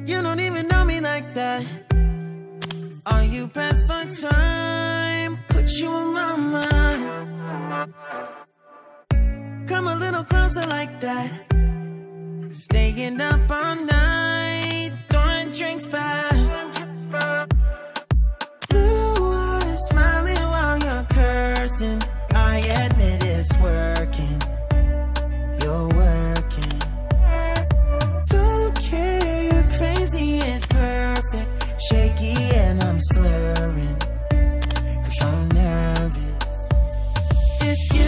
You don't even know me like that. Are you pressed for time? Put you on my mind. Come a little closer like that. Staying up all night, throwing drinks back. Blue eyes smiling while you're cursing. I admit it's working. You're working. Don't care, you're crazy, it's perfect. Shaky and I'm slurring, 'cause I'm nervous. It's you.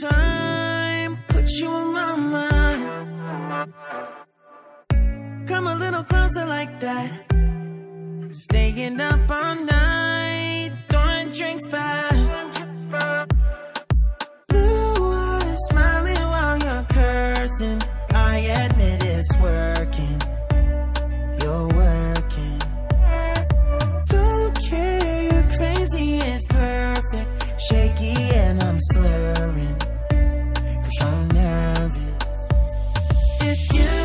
Time, put you on my mind. Come a little closer like that. Staying up all night, throwing drinks back. Blue eyes smiling while you're cursing. I admit it's working. You're working. Don't care, you're crazy, it's perfect. Shaky and I'm slurring, 'cause I'm nervous. It's you.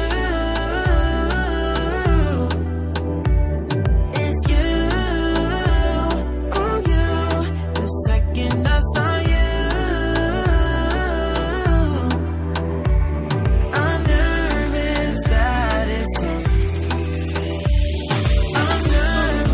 It's you. Oh, you. The second I saw you, I'm nervous that it's you. I'm nervous.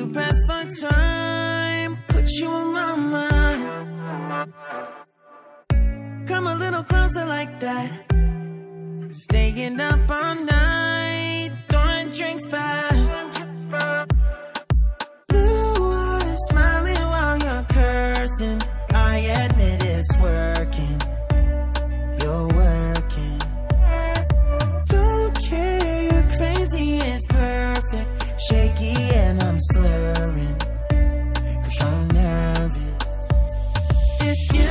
you press for time, put you in my mind. Come a little closer like that. Staying up all night, throwing drinks back. Blue eyes smiling while you're cursing. I admit it's working. You're working. Don't care, you're crazy, it's perfect. Shaky and I'm slurring, 'cause I'm nervous. It's you.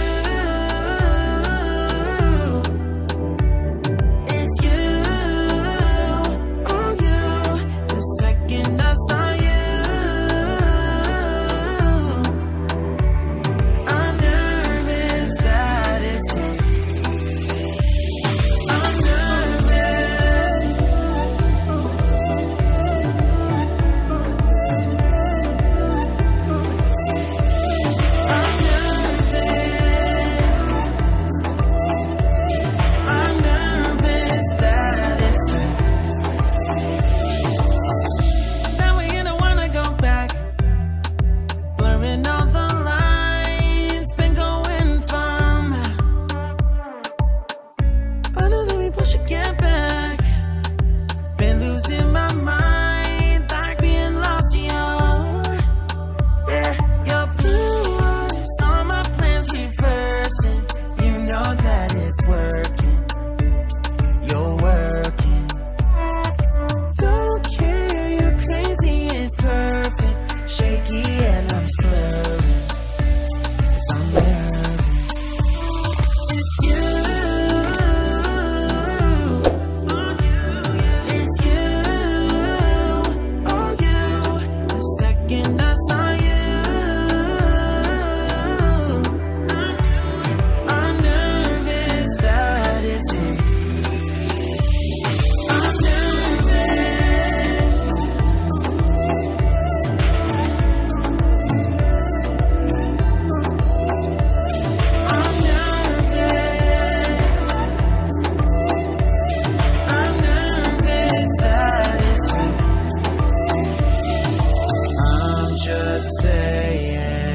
Saying